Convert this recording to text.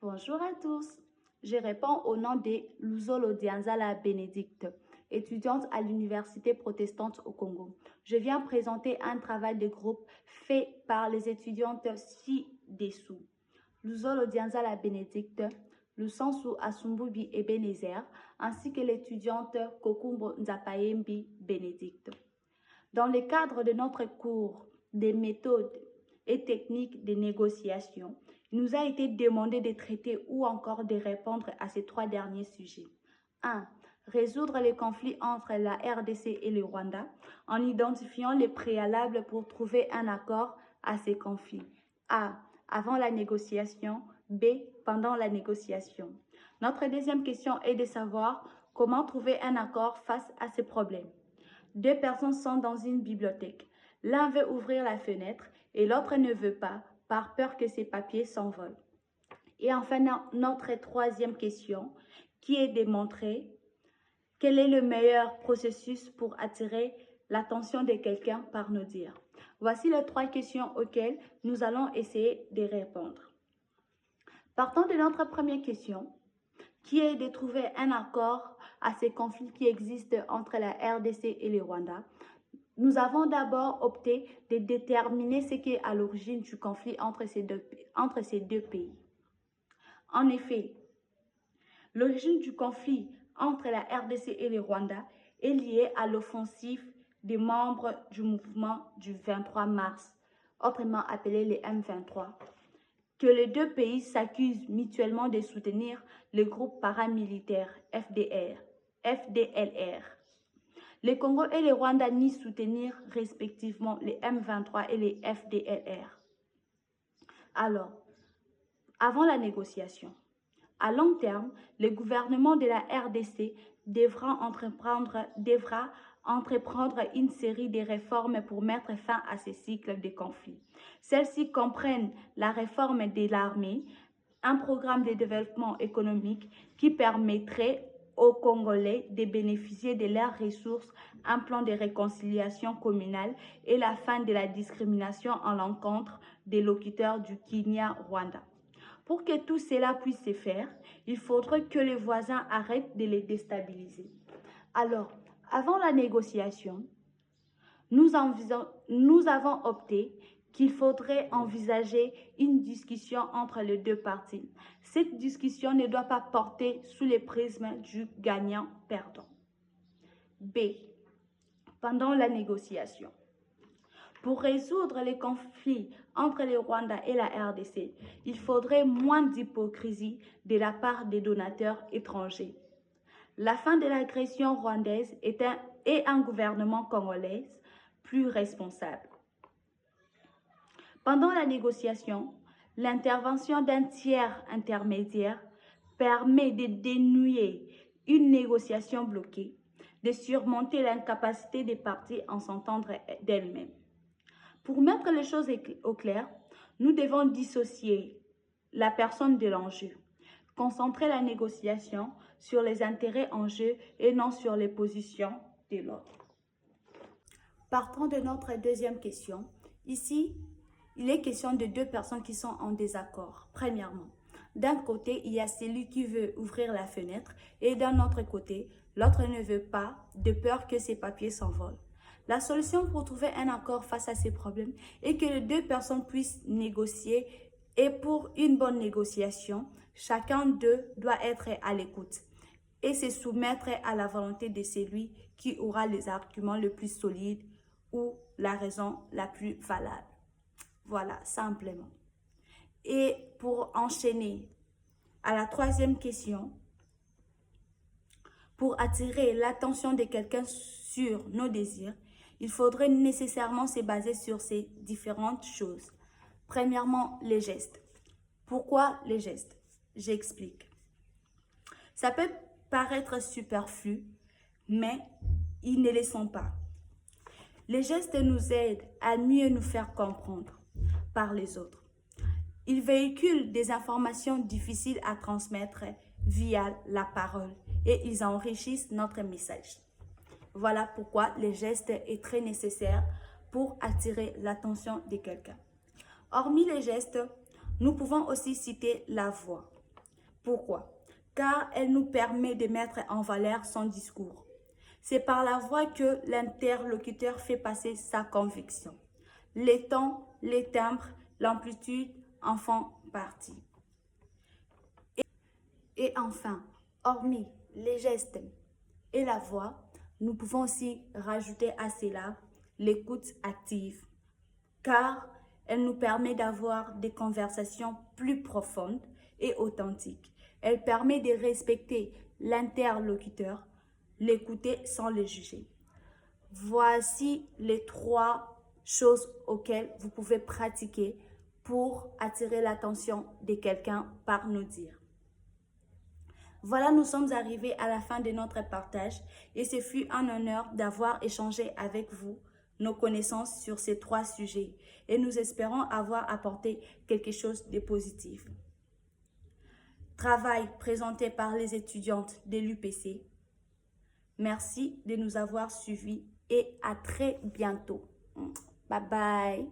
Bonjour à tous. Je réponds au nom de Luzolo Dianzala Bénédicte, étudiante à l'Université protestante au Congo. Je viens présenter un travail de groupe fait par les étudiantes ci-dessous. Luzolo Dianzala Bénédicte, Lusansu Asumbubi Ebenezer, ainsi que l'étudiante Kokumbo Nzapayembi Bénédicte. Dans le cadre de notre cours des méthodes et techniques de négociation, il nous a été demandé de traiter ou encore de répondre à ces trois derniers sujets. 1. Résoudre les conflits entre la RDC et le Rwanda en identifiant les préalables pour trouver un accord à ces conflits. A. Avant la négociation. B. Pendant la négociation. Notre deuxième question est de savoir comment trouver un accord face à ces problèmes. Deux personnes sont dans une bibliothèque. L'un veut ouvrir la fenêtre et l'autre ne veut pas par peur que ses papiers s'envolent. Et enfin, notre troisième question qui est de montrer quel est le meilleur processus pour attirer l'attention de quelqu'un par nos dires. Voici les trois questions auxquelles nous allons essayer de répondre. Partons de notre première question, qui est de trouver un accord à ces conflits qui existent entre la RDC et le Rwanda. Nous avons d'abord opté de déterminer ce qui est à l'origine du conflit entre ces deux pays. En effet, l'origine du conflit entre la RDC et le Rwanda est liée à l'offensive des membres du mouvement du 23 mars, autrement appelé les M23, que les deux pays s'accusent mutuellement de soutenir le groupe paramilitaire FDLR. Le Congo et le Rwanda nient soutenir respectivement les M23 et les FDLR. Alors, avant la négociation, à long terme, le gouvernement de la RDC devra entreprendre une série de réformes pour mettre fin à ces cycles de conflits. Celles-ci comprennent la réforme de l'armée, un programme de développement économique qui permettrait aux Congolais de bénéficier de leurs ressources, un plan de réconciliation communale et la fin de la discrimination en l'encontre des locuteurs du Kenya-Rwanda. Pour que tout cela puisse se faire, il faudrait que les voisins arrêtent de les déstabiliser. Alors, avant la négociation, nous avons opté qu'il faudrait envisager une discussion entre les deux parties. Cette discussion ne doit pas porter sous le prisme du gagnant-perdant. B. Pendant la négociation. Pour résoudre les conflits entre le Rwanda et la RDC, il faudrait moins d'hypocrisie de la part des donateurs étrangers. La fin de l'agression rwandaise et un gouvernement congolais plus responsable. Pendant la négociation, l'intervention d'un tiers intermédiaire permet de dénouer une négociation bloquée, de surmonter l'incapacité des parties à s'entendre d'elles-mêmes. Pour mettre les choses au clair, nous devons dissocier la personne de l'enjeu, concentrer la négociation sur les intérêts en jeu et non sur les positions de l'autre. Partons de notre deuxième question. Ici, il est question de deux personnes qui sont en désaccord. Premièrement, d'un côté, il y a celui qui veut ouvrir la fenêtre et d'un autre côté, l'autre ne veut pas de peur que ses papiers s'envolent. La solution pour trouver un accord face à ces problèmes est que les deux personnes puissent négocier et pour une bonne négociation, chacun d'eux doit être à l'écoute et se soumettre à la volonté de celui qui aura les arguments les plus solides ou la raison la plus valable. Voilà, simplement. Et pour enchaîner à la troisième question, pour attirer l'attention de quelqu'un sur nos désirs, il faudrait nécessairement se baser sur ces différentes choses. Premièrement, les gestes. Pourquoi les gestes? J'explique. Ça peut paraître superflu, mais ils ne le sont pas. Les gestes nous aident à mieux nous faire comprendre par les autres. Ils véhiculent des informations difficiles à transmettre via la parole et ils enrichissent notre message. Voilà pourquoi le geste est très nécessaire pour attirer l'attention de quelqu'un. Hormis les gestes, nous pouvons aussi citer la voix. Pourquoi? Car elle nous permet de mettre en valeur son discours. C'est par la voix que l'interlocuteur fait passer sa conviction. Les tons, les timbres, l'amplitude en font partie. Et enfin, hormis les gestes et la voix, nous pouvons aussi rajouter à cela l'écoute active, car elle nous permet d'avoir des conversations plus profondes et authentiques. Elle permet de respecter l'interlocuteur, l'écouter sans le juger. Voici les 3 choses auxquelles vous pouvez pratiquer pour attirer l'attention de quelqu'un par nos dires. Voilà, nous sommes arrivés à la fin de notre partage et ce fut un honneur d'avoir échangé avec vous nos connaissances sur ces 3 sujets et nous espérons avoir apporté quelque chose de positif. Travail présenté par les étudiantes de l'UPC. Merci de nous avoir suivis et à très bientôt. Bye bye.